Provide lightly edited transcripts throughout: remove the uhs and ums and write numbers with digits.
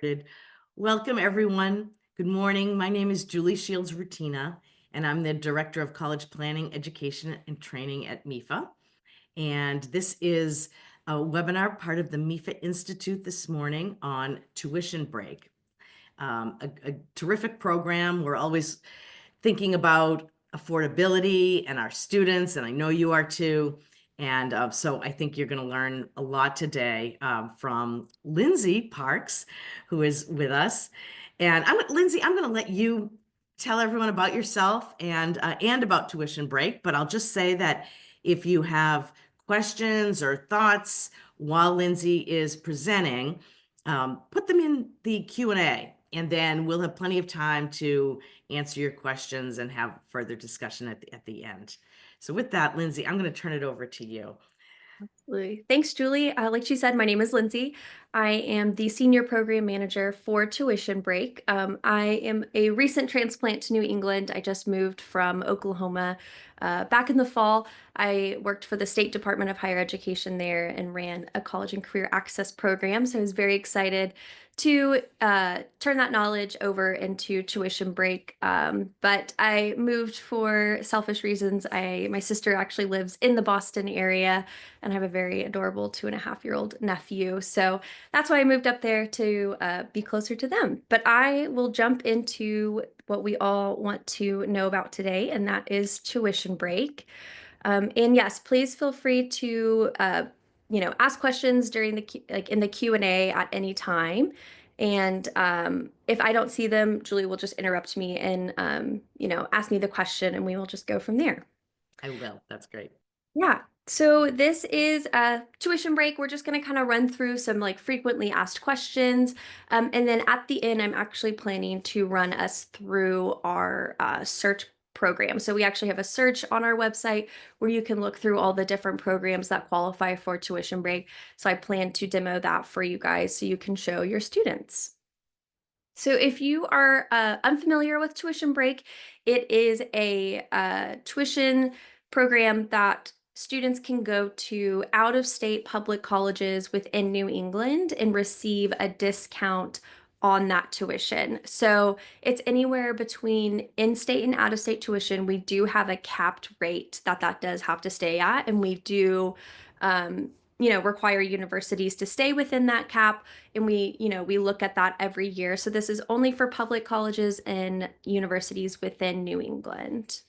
Started. Welcome, everyone. Good morning. My name is Julie Shields Rutina, and I'm the Director of College Planning, Education, and Training at MEFA. And this is a webinar, part of the MEFA Institute this morning on tuition break. A terrific program. We're always thinking about affordability and our students, and I know you are too. And so I think you're going to learn a lot today from Lindsay Parks, who is with us. And Lindsay, I'm going to let you tell everyone about yourself and about tuition break. But I'll just say that if you have questions or thoughts while Lindsay is presenting, put them in the Q&A, and then we'll have plenty of time to answer your questions and have further discussion at the end. So with that, Lindsay, I'm going to turn it over to you. Absolutely. Thanks, Julie. Like she said, my name is Lindsay. I am the Senior Program Manager for Tuition Break. I am a recent transplant to New England. I just moved from Oklahoma back in the fall. I worked for the State Department of Higher Education there and ran a college and career access program. So I was very excited to turn that knowledge over into tuition break. But I moved for selfish reasons. My sister actually lives in the Boston area, and I have a very adorable 2.5-year-old nephew. So that's why I moved up there to be closer to them. But I will jump into what we all want to know about today, and that is tuition break. And yes, please feel free to ask questions during in the Q&A at any time. And if I don't see them, Julie will just interrupt me and ask me the question, and we will just go from there. I will. That's great. Yeah. So this is a tuition break. We're just going to kind of run through some frequently asked questions. And then at the end, I'm actually planning to run us through our search program. So we actually have a search on our website where you can look through all the different programs that qualify for tuition break. So I plan to demo that for you guys so you can show your students. So if you are unfamiliar with tuition break, it is a tuition program that students can go to out-of-state public colleges within New England and receive a discount on that tuition. So it's anywhere between in-state and out-of-state tuition. We do have a capped rate that does have to stay at, and we do require universities to stay within that cap, and we look at that every year. So this is only for public colleges and universities within New England.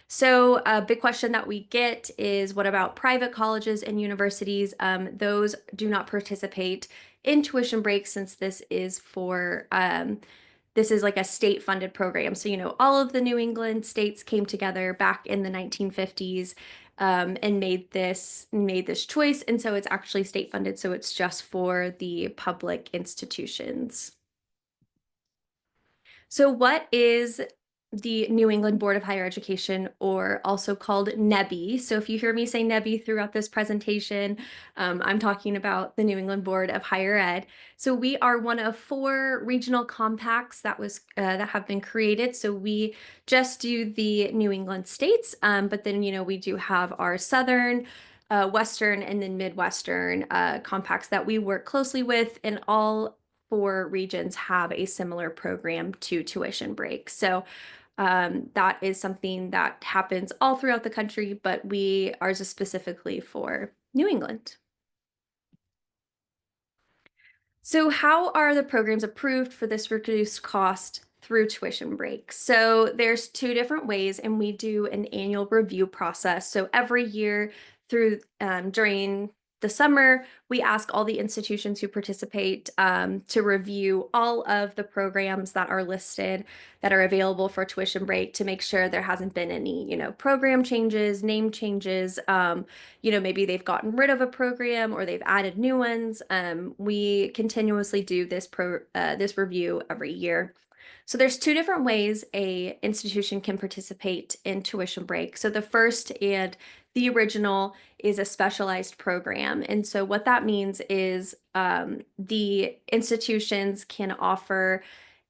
So a big question that we get is, what about private colleges and universities? Those do not participate in tuition breaks, since this is like a state-funded program. So, all of the New England states came together back in the 1950s and made this choice. And so it's actually state-funded. So it's just for the public institutions. So what is the New England Board of Higher Education, or also called NEBI? So if you hear me say NEBI throughout this presentation, I'm talking about the New England Board of Higher Ed. So we are one of 4 regional compacts that have been created. So we just do the New England states, but then we do have our Southern, Western, and then Midwestern compacts that we work closely with, and all 4 regions have a similar program to tuition break. So that is something that happens all throughout the country, but ours is specifically for New England. So how are the programs approved for this reduced cost through tuition break? So there's 2 different ways, and we do an annual review process. So every year during the summer, we ask all the institutions who participate to review all of the programs that are listed that are available for tuition break, to make sure there hasn't been any, program changes, name changes. Maybe they've gotten rid of a program or they've added new ones. We continuously do this review every year. So there's 2 different ways a institution can participate in tuition break. So the first and the original is a specialized program. And so what that means is the institutions can offer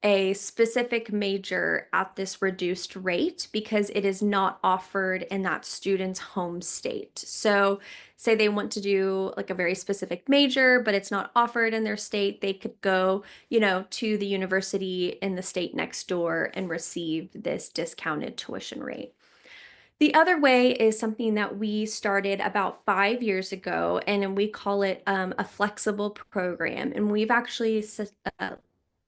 a specific major at this reduced rate because it is not offered in that student's home state. So say they want to do like a very specific major, but it's not offered in their state, they could go, to the university in the state next door and receive this discounted tuition rate. The other way is something that we started about 5 years ago, and we call it a flexible program. And we've actually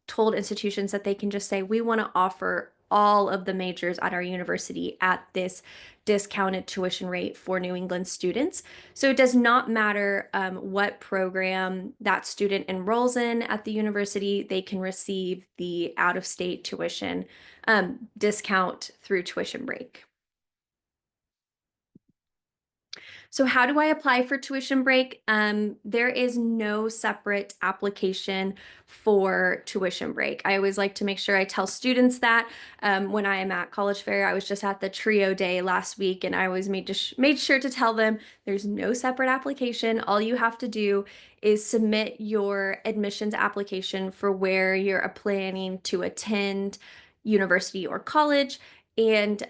told institutions that they can just say, we want to offer all of the majors at our university at this discounted tuition rate for New England students. So it does not matter what program that student enrolls in at the university, they can receive the out of state tuition discount through tuition break. So how do I apply for tuition break? There is no separate application for tuition break. I always like to make sure I tell students that when I am at college fair. I was just at the trio day last week, and I always made sure to tell them there's no separate application. All you have to do is submit your admissions application for where you're planning to attend university or college, and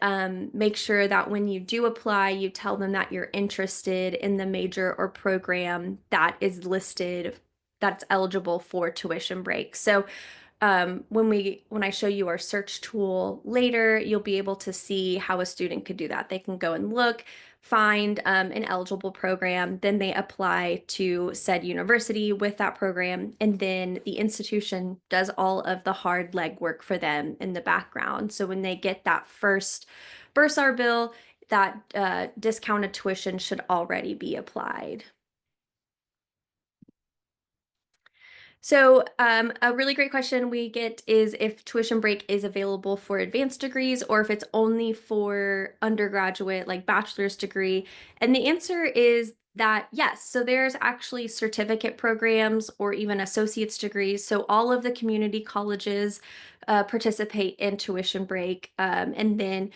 make sure that when you do apply, you tell them that you're interested in the major or program that is listed that's eligible for tuition break. So when I show you our search tool later, you'll be able to see how a student could do that. They can go and look, find an eligible program, then they apply to said university with that program, and then the institution does all of the hard legwork for them in the background. So when they get that first bursar bill, that discounted tuition should already be applied. So, a really great question we get is if tuition break is available for advanced degrees or if it's only for undergraduate, like bachelor's degree. And the answer is that yes. So, there's actually certificate programs or even associate's degrees. So, all of the community colleges participate in tuition break, and then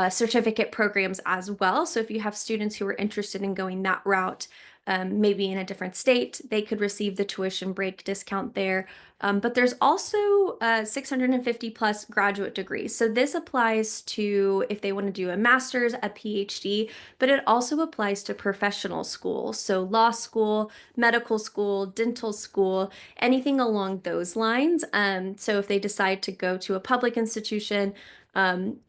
certificate programs as well. So, if you have students who are interested in going that route, maybe in a different state, they could receive the tuition break discount there. But there's also 650 plus graduate degrees. So this applies to if they want to do a master's, a PhD, but it also applies to professional school. So law school, medical school, dental school, anything along those lines. So if they decide to go to a public institution,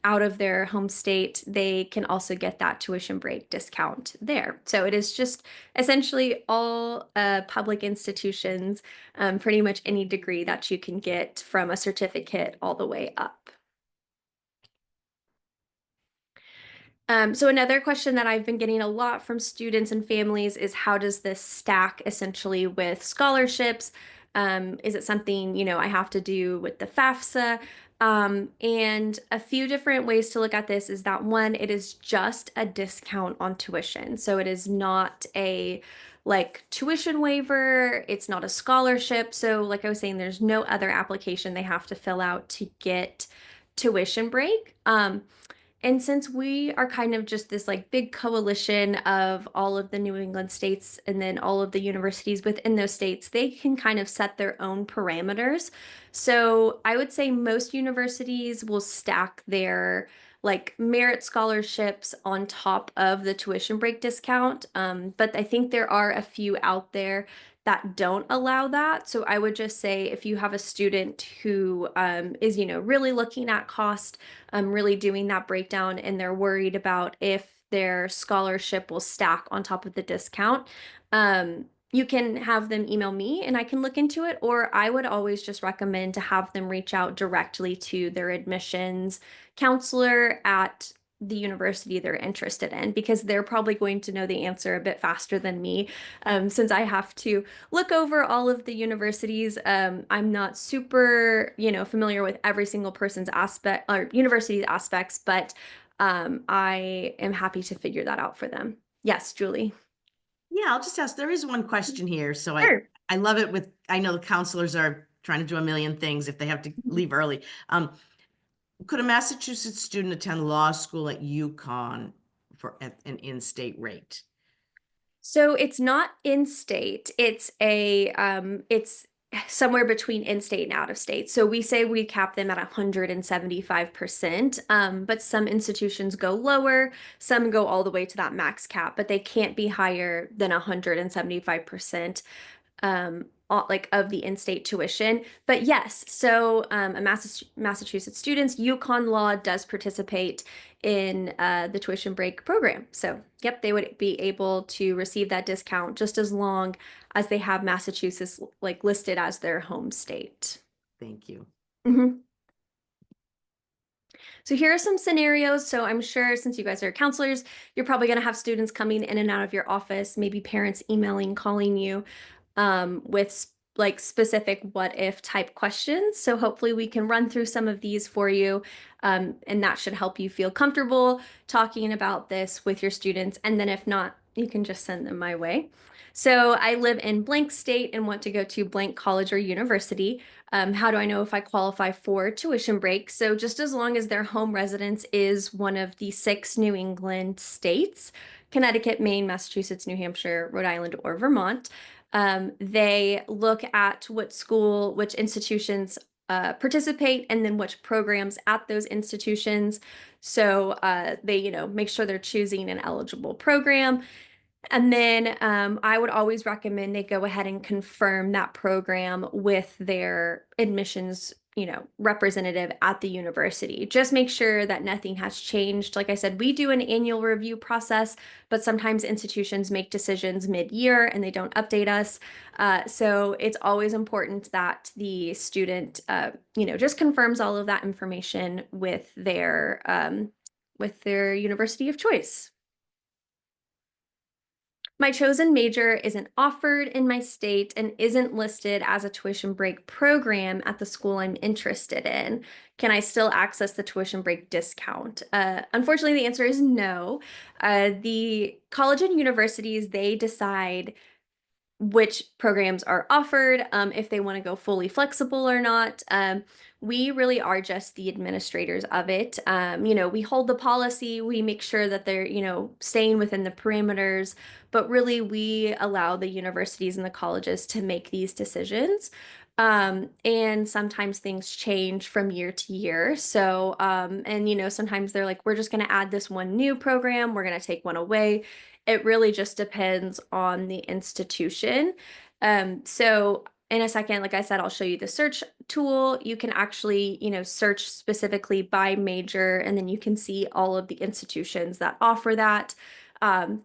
out of their home state, they can also get that tuition break discount there. So it is just essentially all public institutions, pretty much any degree that you can get from a certificate all the way up. So another question that I've been getting a lot from students and families is how does this stack essentially with scholarships? Is it something, I have to do with the FAFSA? And a few different ways to look at this is that one, it is just a discount on tuition. So it is not a like tuition waiver, it's not a scholarship. So like I was saying, there's no other application they have to fill out to get tuition break. And since we are kind of just this like big coalition of all of the New England states and then all of the universities within those states, they can kind of set their own parameters. So I would say most universities will stack their like merit scholarships on top of the tuition break discount. But I think there are a few out there that don't allow that. So I would just say if you have a student who is, really looking at cost, really doing that breakdown, and they're worried about if their scholarship will stack on top of the discount, you can have them email me and I can look into it, or I would always just recommend to have them reach out directly to their admissions counselor at the university they're interested in, because they're probably going to know the answer a bit faster than me, since I have to look over all of the universities. I'm not super, familiar with every single person's aspect or university's aspects, but I am happy to figure that out for them. Yes, Julie. Yeah, I'll just ask, there is one question here. So Sure. I love it I know the counselors are trying to do a million things if they have to leave early. Could a Massachusetts student attend law school at UConn at an in-state rate? So it's not in state. It's somewhere between in-state and out-of-state. So we say we cap them at 175%, but some institutions go lower, some go all the way to that max cap, but they can't be higher than 175% like of the in-state tuition. But yes, so a Massachusetts students, UConn Law does participate in the tuition break program. So yep, they would be able to receive that discount just as long as they have Massachusetts like listed as their home state. Thank you. Mhm. So here are some scenarios. So I'm sure since you guys are counselors, you're probably going to have students coming in and out of your office, maybe parents emailing, calling you with like specific what if type questions. So hopefully we can run through some of these for you. And that should help you feel comfortable talking about this with your students. And then if not, you can just send them my way. So I live in blank state and want to go to blank college or university. How do I know if I qualify for tuition break? So just as long as their home residence is one of the 6 New England states, Connecticut, Maine, Massachusetts, New Hampshire, Rhode Island, or Vermont, they look at what school, which institutions participate, and then which programs at those institutions. So they, make sure they're choosing an eligible program. And then I would always recommend they go ahead and confirm that program with their admissions, representative at the university. Just make sure that nothing has changed. Like I said, we do an annual review process, but sometimes institutions make decisions mid-year and they don't update us. So it's always important that the student, just confirms all of that information with their university of choice. My chosen major isn't offered in my state and isn't listed as a tuition break program at the school I'm interested in. Can I still access the tuition break discount? Unfortunately, the answer is no. The college and universities, they decide which programs are offered, if they want to go fully flexible or not. We really are just the administrators of it. We hold the policy, we make sure that they're, staying within the parameters, but really we allow the universities and the colleges to make these decisions. And sometimes things change from year to year. So, and sometimes they're like, we're just going to add this one new program, we're going to take one away. It really just depends on the institution. So in a second, like I said, I'll show you the search tool. You can actually, search specifically by major, and then you can see all of the institutions that offer that.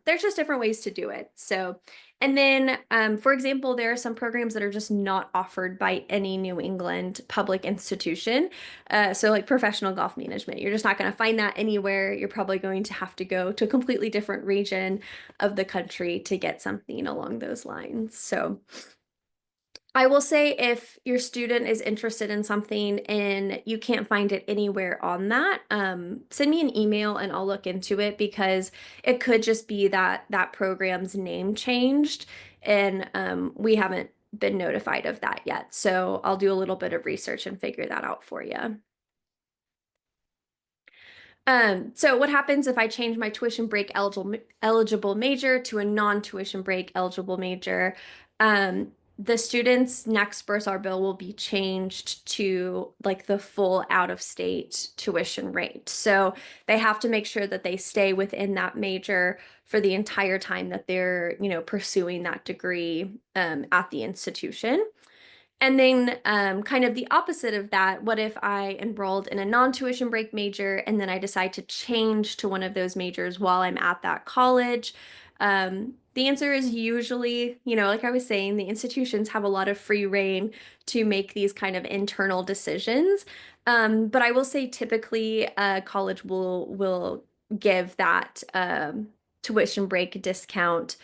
There's just different ways to do it. So, and then, for example, there are some programs that are just not offered by any New England public institution. So like professional golf management, you're just not going to find that anywhere. You're probably going to have to go to a completely different region of the country to get something along those lines. So I will say if your student is interested in something and you can't find it anywhere on that, send me an email and I'll look into it, because it could just be that that program's name changed and we haven't been notified of that yet. So I'll do a little bit of research and figure that out for you. So what happens if I change my tuition break eligible major to a non-tuition break eligible major? The student's next bursar bill will be changed to like the full out-of-state tuition rate. So they have to make sure that they stay within that major for the entire time that they're, pursuing that degree at the institution. And then, kind of the opposite of that, what if I enrolled in a non-tuition break major and then I decide to change to one of those majors while I'm at that college? The answer is usually, like I was saying, the institutions have a lot of free reign to make these kind of internal decisions. But I will say typically, college will give that tuition break discount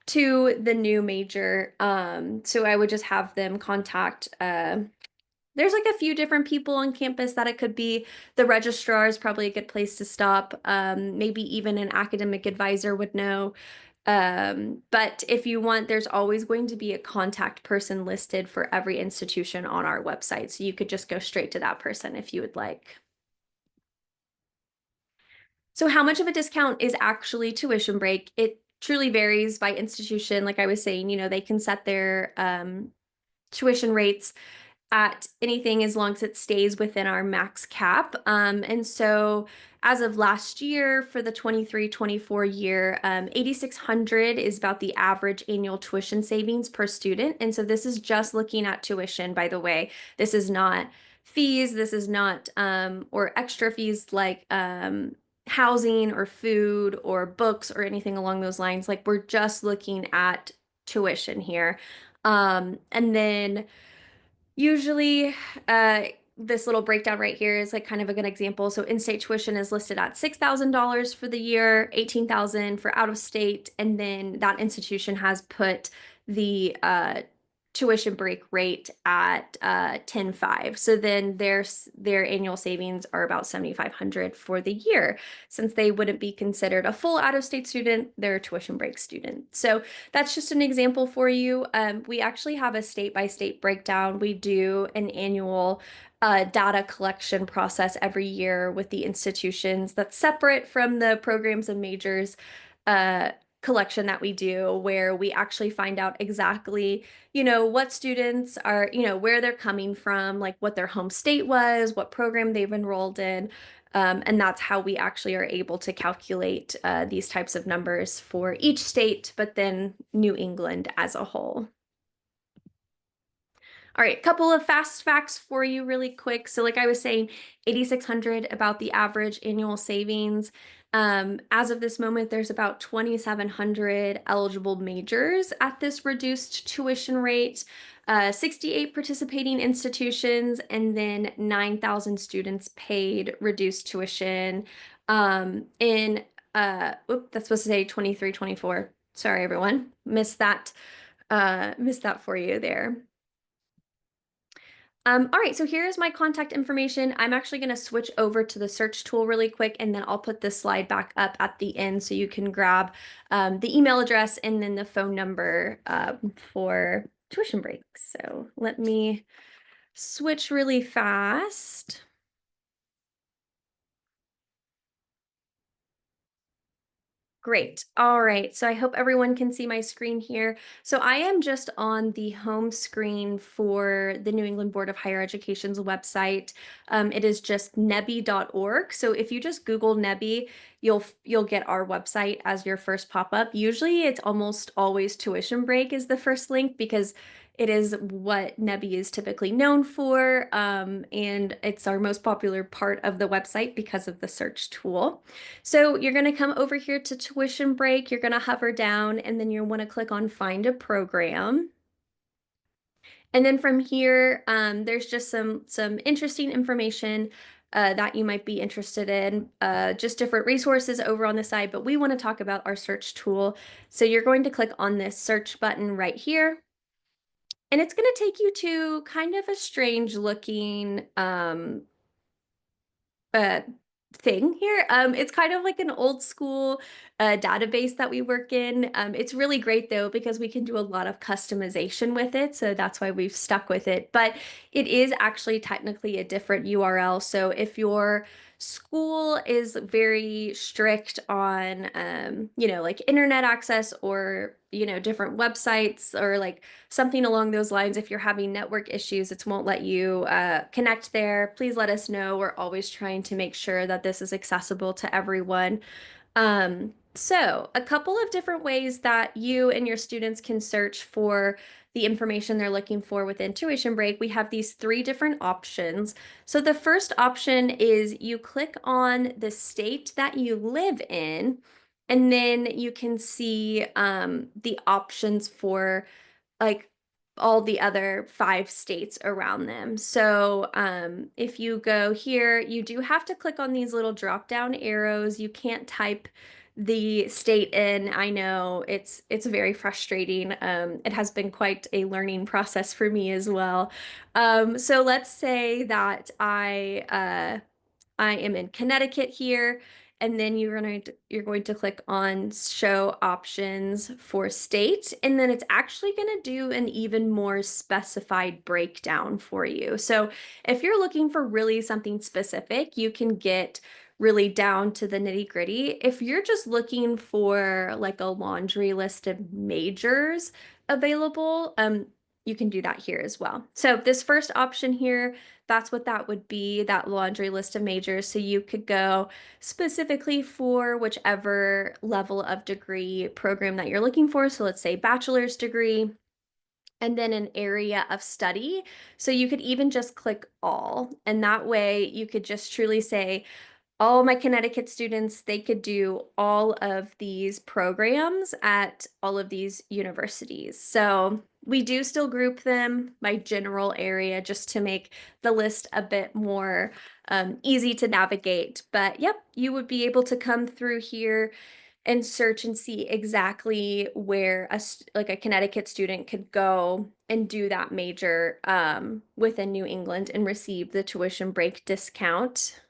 to the new major. So I would just have them contact, there's like a few different people on campus that it could be. The registrar is probably a good place to stop. Maybe even an academic advisor would know. But if you want, there's always going to be a contact person listed for every institution on our website. So you could just go straight to that person if you would like. So how much of a discount is actually tuition break? It truly varies by institution. Like I was saying, they can set their tuition rates at anything as long as it stays within our max cap. And so as of last year for the 23-24 year, 8,600 is about the average annual tuition savings per student. And so this is just looking at tuition, by the way. This is not fees. This is not, or extra fees like housing or food or books or anything along those lines. Like we're just looking at tuition here. And then usually, this little breakdown right here is like kind of a good example. So in-state tuition is listed at $6,000 for the year, 18,000 for out of state, and then that institution has put the tuition break rate at 10.5. So then their annual savings are about 7,500 for the year. Since they wouldn't be considered a full out-of-state student, they're a tuition break student. So that's just an example for you. We actually have a state-by-state breakdown. We do an annual data collection process every year with the institutions that's separate from the programs and majors collection that we do, where we actually find out exactly, what students are, where they're coming from, like what their home state was, what program they've enrolled in. And that's how we actually are able to calculate these types of numbers for each state, but then New England as a whole. All right, couple of fast facts for you really quick. So like I was saying, 8,600 about the average annual savings. As of this moment, there's about 2,700 eligible majors at this reduced tuition rate, 68 participating institutions, and then 9,000 students paid reduced tuition in, that's supposed to say 23-24. Sorry, everyone. Missed that for you there. All right, so here's my contact information. I'm actually going to switch over to the search tool really quick, and then I'll put this slide back up at the end so you can grab the email address and then the phone number for tuition breaks. So let me switch really fast. Great. All right. So I hope everyone can see my screen here. So I am just on the home screen for the New England Board of Higher Education's website. It is just nebi.org. So if you just Google Nebi, you'll get our website as your first pop-up. Usually it's almost always tuition break is the first link because it is what Nebi is typically known for. And it's our most popular part of the website because of the search tool. So you're going to come over here to tuition break. You're going to hover down and then you want to click on find a program. And then from here, there's just some interesting information that you might be interested in, just different resources over on the side, but we want to talk about our search tool. So you're going to click on this search button right here. And it's going to take you to kind of a strange looking uh, thing here. It's kind of like an old school database that we work in. It's really great though because we can do a lot of customization with it, so that's why we've stuck with it. But it is actually technically a different URL. So if your school is very strict on, like internet access or different websites or like something along those lines, if you're having network issues, it won't let you connect there, please let us know. We're always trying to make sure that this is accessible to everyone. So a couple of different ways that you and your students can search for the information they're looking for within Tuition Break. We have these three different options. So the first option is you click on the state that you live in, and then you can see the options for like all the other 5 states around them. So if you go here, you do have to click on these little drop down arrows. You can't type the state in. I know it's very frustrating. It has been quite a learning process for me as well. So let's say that I am in Connecticut here, and then you're going to click on show options for state, and then it's actually going to do an even more specified breakdown for you. So if you're looking for really something specific, you can get really down to the nitty-gritty. If you're just looking for like a laundry list of majors available, you can do that here as well. So this first option here, that's what that would be, that laundry list of majors. So you could go specifically for whichever level of degree program that you're looking for. So let's say bachelor's degree, and then an area of study. So you could even just click all, and that way you could just truly say, all my Connecticut students, they could do all of these programs at all of these universities. So we do still group them by general area just to make the list a bit more easy to navigate. But yep, you would be able to come through here and search and see exactly where like a Connecticut student could go and do that major within New England and receive the tuition break discount.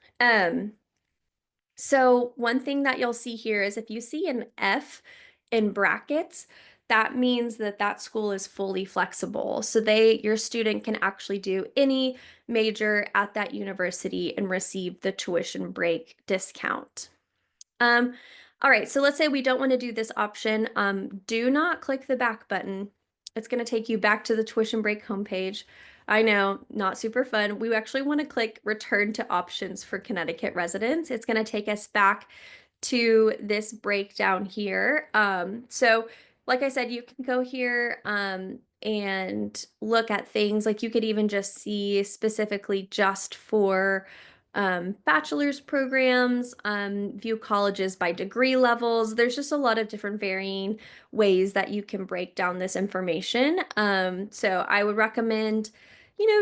So one thing that you'll see here is if you see an F in brackets, that means that that school is fully flexible. So your student can actually do any major at that university and receive the tuition break discount. Um, all right, so let's say we don't want to do this option. Do not click the back button. It's going to take you back to the tuition break homepage. I know, not super fun. We actually want to click return to options for Connecticut residents. It's going to take us back to this breakdown here. So like I said, you can go here and look at things like you could even just see specifically just for bachelor's programs, view colleges by degree levels. There's just a lot of different varying ways that you can break down this information. So I would recommend,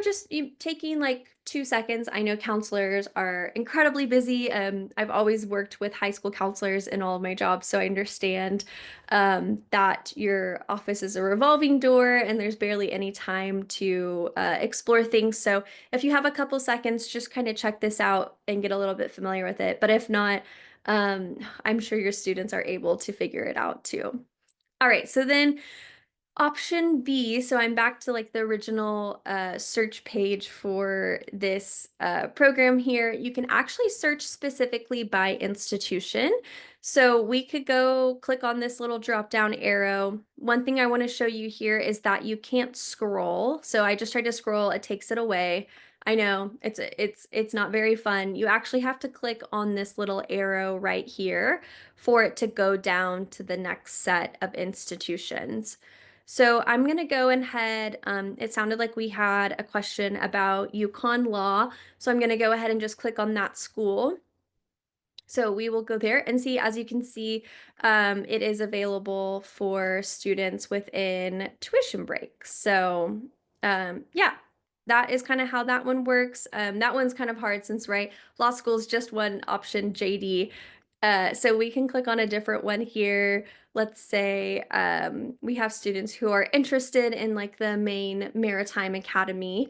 just taking like 2 seconds. I know counselors are incredibly busy. I've always worked with high school counselors in all of my jobs, so I understand that your office is a revolving door and there's barely any time to explore things. So if you have a couple seconds, just kind of check this out and get a little bit familiar with it. But if not, I'm sure your students are able to figure it out too. All right, so then option B, so I'm back to like the original search page for this program here. You can actually search specifically by institution. So we could go click on this little drop down arrow. One thing I want to show you here is that you can't scroll. So I just tried to scroll, it takes it away. I know it's not very fun. You actually have to click on this little arrow right here for it to go down to the next set of institutions. So I'm going to go ahead. It sounded like we had a question about Yukon Law. So I'm going to go ahead and just click on that school. So we will go there and see, as you can see, it is available for students within tuition breaks. So yeah, that is kind of how that one works. That one's kind of hard since, right, law school is just one option, JD. So we can click on a different one here. Let's say we have students who are interested in like the Maine Maritime Academy.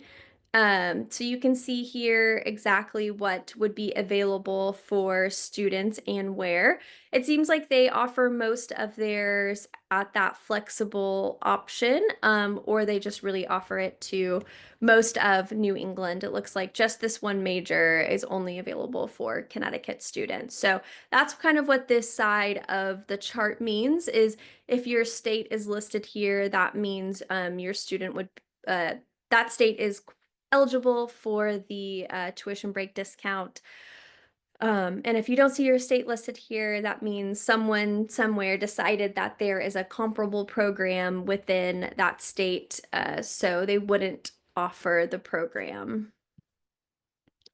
So you can see here exactly what would be available for students and where. It seems like they offer most of theirs at that flexible option, or they just really offer it to most of New England. It looks like just this one major is only available for Connecticut students. So that's kind of what this side of the chart means, is if your state is listed here, that means your student would, that state is eligible for the tuition break discount. And if you don't see your state listed here, that means someone somewhere decided that there is a comparable program within that state, so they wouldn't offer the program.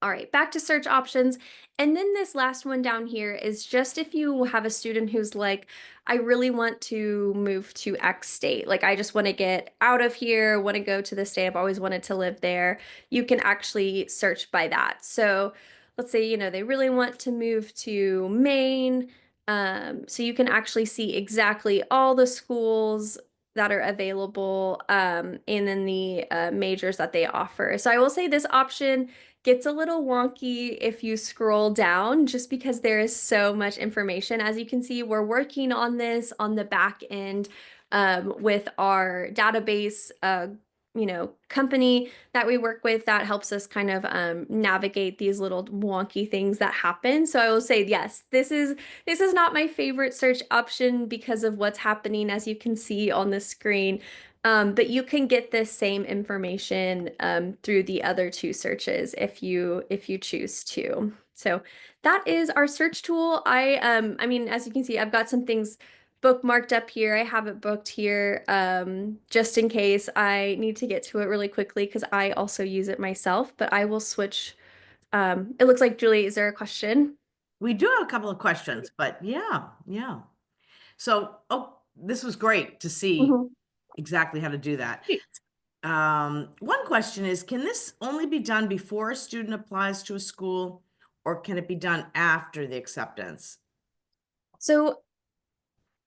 All right, back to search options. And then this last one down here is just if you have a student who's like, I really want to move to X state. Like, I just want to get out of here, want to go to the state. I've always wanted to live there. You can actually search by that. So let's say, they really want to move to Maine. So you can actually see exactly all the schools that are available and then the majors that they offer. So I will say this option gets a little wonky if you scroll down just because there is so much information. As you can see, we're working on this on the back end with our database company that we work with that helps us kind of navigate these little wonky things that happen. So I will say, yes, this is not my favorite search option because of what's happening, as you can see on the screen. But you can get this same information through the other two searches if you choose to. So that is our search tool. I mean, as you can see, I've got some things bookmarked up here. I have it booked here just in case I need to get to it really quickly because I also use it myself, but I will switch. It looks like, Julie, is there a question? We do have a couple of questions, but yeah, yeah. So, oh, this was great to see Mhm. exactly how to do that. Great. One question is, can this only be done before a student applies to a school, or can it be done after the acceptance? So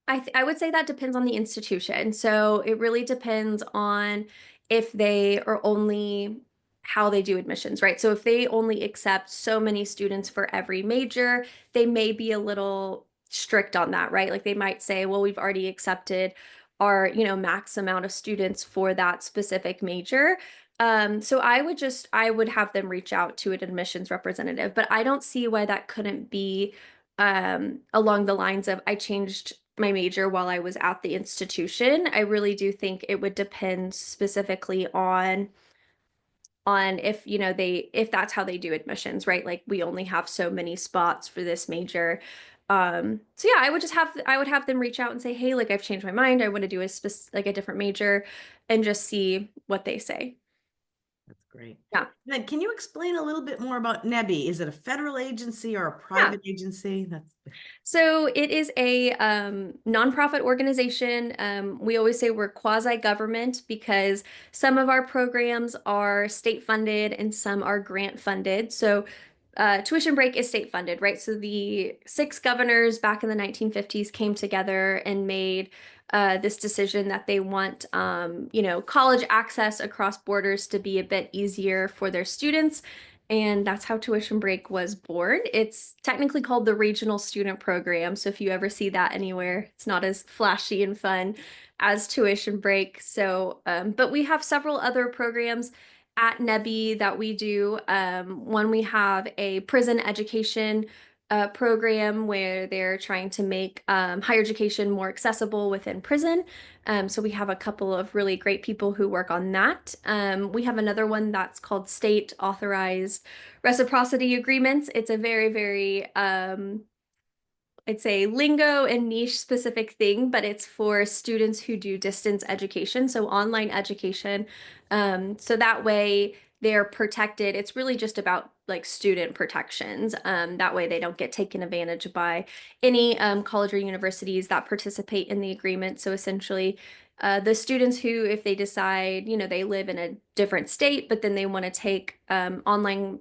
I would say that depends on the institution. So it really depends on if they are only how they do admissions, right? So if they only accept so many students for every major, they may be a little strict on that, right? Like they might say, well, we've already accepted our, max amount of students for that specific major. So I would have them reach out to an admissions representative, but I don't see why that couldn't be along the lines of I changed my major while I was at the institution. I really do think it would depend specifically on if if that's how they do admissions, right? Like we only have so many spots for this major. So yeah, I would have them reach out and say, hey, like I've changed my mind. I want to do like a different major and just see what they say. That's great. Yeah. Then can you explain a little bit more about NEBI? Is it a federal agency or a Yeah. private agency? That's So it is a nonprofit organization. We always say we're quasi-government because some of our programs are state funded and some are grant funded. So tuition break is state funded, right? So the six governors back in the 1950s came together and made this decision that they want, college access across borders to be a bit easier for their students. And that's how Tuition Break was born. It's technically called the Regional Student Program. So if you ever see that anywhere, it's not as flashy and fun as Tuition Break. So, but we have several other programs at NEBI that we do. One, we have a prison education program where they're trying to make higher education more accessible within prison. So we have a couple of really great people who work on that. We have another one that's called State Authorized Reciprocity Agreements. It's a very, very it's a lingo and niche specific thing, but it's for students who do distance education, so online education. So that way they're protected. It's really just about like student protections. That way they don't get taken advantage by any college or universities that participate in the agreement. So essentially, the students who, if they decide, they live in a different state, but then they want to take online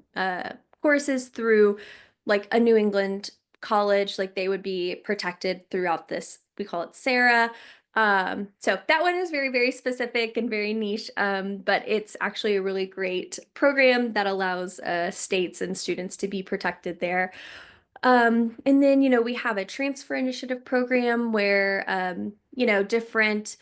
courses through like a New England college, like they would be protected throughout this. We call it Sarah. So that one is very, very specific and very niche, but it's actually a really great program that allows states and students to be protected there. And then, we have a transfer initiative program where, different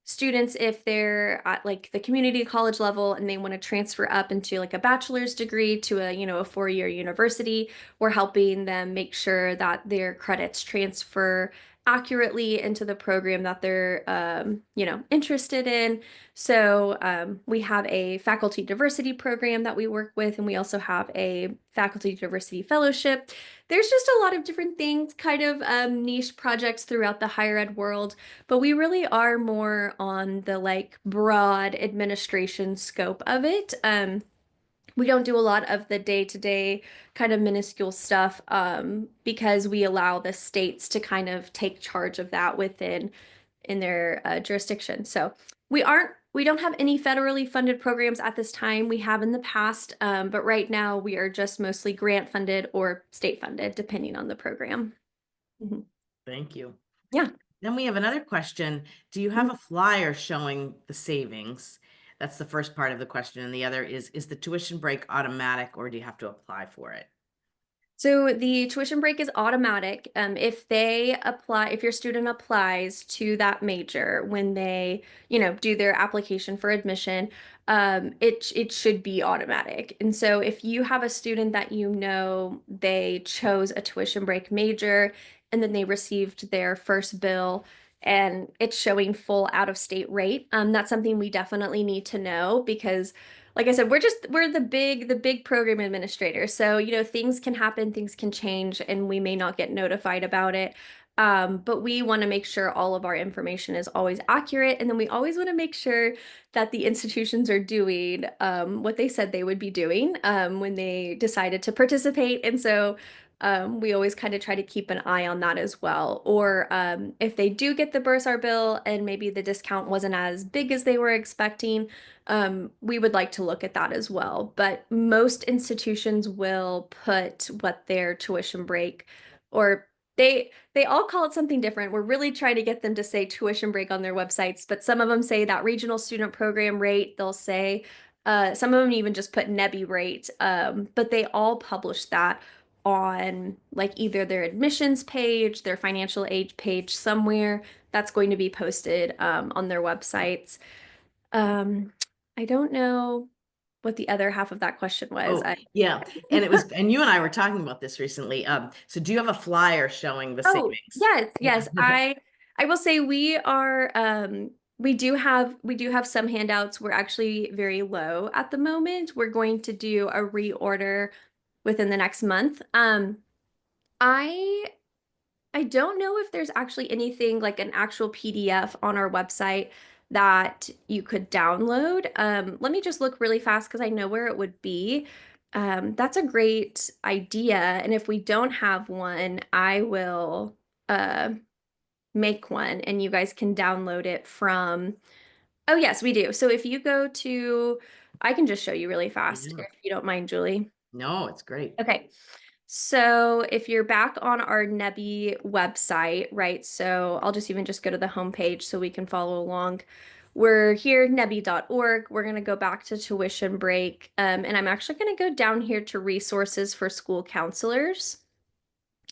students, if they're at like the community college level and they want to transfer up into like a bachelor's degree to a 4-year university, we're helping them make sure that their credits transfer accurately into the program that they're, interested in. So we have a faculty diversity program that we work with, and we also have a faculty diversity fellowship. There's just a lot of different things, kind of niche projects throughout the higher ed world, but we really are more on the like broad administration scope of it. We don't do a lot of the day-to-day kind of minuscule stuff because we allow the states to kind of take charge of that within in their jurisdiction. So we don't have any federally funded programs at this time. We have in the past, but right now we are just mostly grant funded or state funded, depending on the program. Mhm. thank you. Yeah. Then we have another question. Do you have a flyer showing the savings? That's the first part of the question. And the other is the tuition break automatic or do you have to apply for it? So the tuition break is automatic. If your student applies to that major when they, do their application for admission, it should be automatic. And so if you have a student that they chose a tuition break major and then they received their first bill and it's showing full out of state rate, that's something we definitely need to know because like I said, we're the big program administrator. So, things can happen, things can change, and we may not get notified about it. But we want to make sure all of our information is always accurate. And then we always want to make sure that the institutions are doing what they said they would be doing when they decided to participate. And so we always kind of try to keep an eye on that as well. Or if they do get the bursar bill and maybe the discount wasn't as big as they were expecting, we would like to look at that as well. But most institutions will put what their tuition break or they all call it something different. We're really trying to get them to say tuition break on their websites, but some of them say that regional student program rate. They'll say some of them even just put NEBI rate, but they all publish that on like either their admissions page, their financial aid page somewhere that's going to be posted on their websites. Um, I don't know what the other half of that question was. Oh, yeah. And you and I were talking about this recently. So do you have a flyer showing the Oh, savings? yes, Yeah. yes. I will say we do have some handouts. We're actually very low at the moment. We're going to do a reorder within the next month. I I don't know if there's actually anything like an actual PDF on our website that you could download. Let me just look really fast because I know where it would be. That's a great idea. And if we don't have one, I will uh, make one and you guys can download it from. Oh, yes, we do. So if you go to, I can just show you really fast Yeah. if you don't mind, Julie. No, it's great. Okay. So if you're back on our Nebi website, right? So I'll just even just go to the homepage so we can follow along. We're here, nebi.org. We're going to go back to tuition break. And I'm actually going to go down here to resources for school counselors.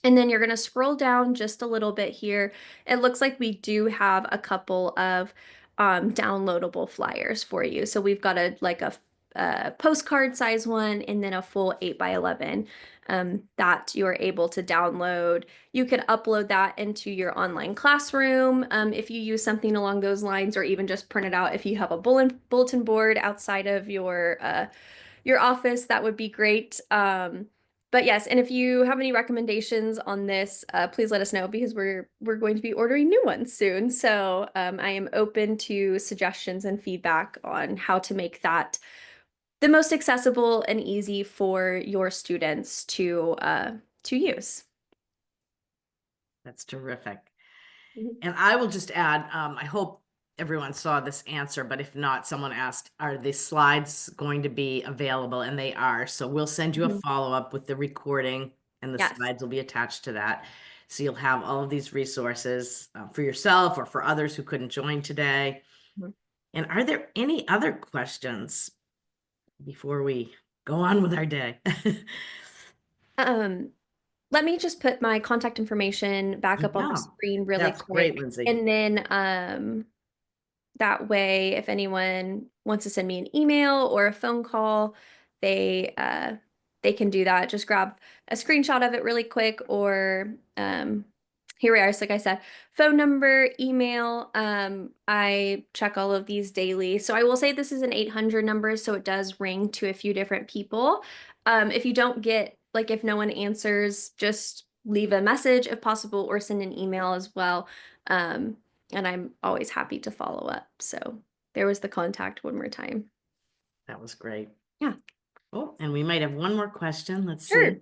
And then you're going to scroll down just a little bit here. It looks like we do have a couple of downloadable flyers for you. So we've got a postcard size one and then a full 8 by 11 that you're able to download. You could upload that into your online classroom if you use something along those lines, or even just print it out if you have a bulletin board outside of your office, that would be great. But yes, and if you have any recommendations on this, please let us know because we're going to be ordering new ones soon. So I am open to suggestions and feedback on how to make that the most accessible and easy for your students to use. That's terrific. Mhm. And I will just add, I hope everyone saw this answer, but if not, someone asked, are the slides going to be available? And they are. So we'll send you a Mhm. follow-up with the recording and the Yes. slides will be attached to that. So you'll have all of these resources for yourself or for others who couldn't join today. Mhm. And are there any other questions before we go on with our day? Um, Let me just put my contact information back up on the Yeah, screen really that's great, quick. Lindsay. And then that way, if anyone wants to send me an email or a phone call, they uh, they can do that. Just grab a screenshot of it really quick, or here we are. So like I said, phone number, email. I check all of these daily. So I will say this is an 800 number, so it does ring to a few different people. If you don't get, like, if no one answers, just leave a message if possible, or send an email as well. And I'm always happy to follow up. So there was the contact one more time. That was great. Yeah, Oh, and we might have one more question. Let's see. sure.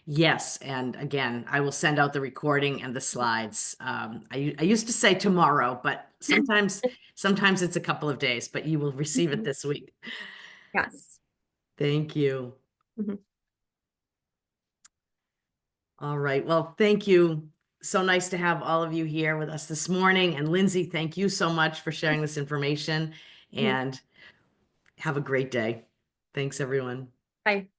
Yes, and again, I will send out the recording and the slides. I used to say tomorrow, but sometimes it's a couple of days, but you will receive it Mhm. this week. Yes. Thank you. Mhm. All right. Well, thank you. So nice to have all of you here with us this morning. And Lindsay, thank you so much for sharing this information Mhm. and have a great day. Thanks, everyone. Bye.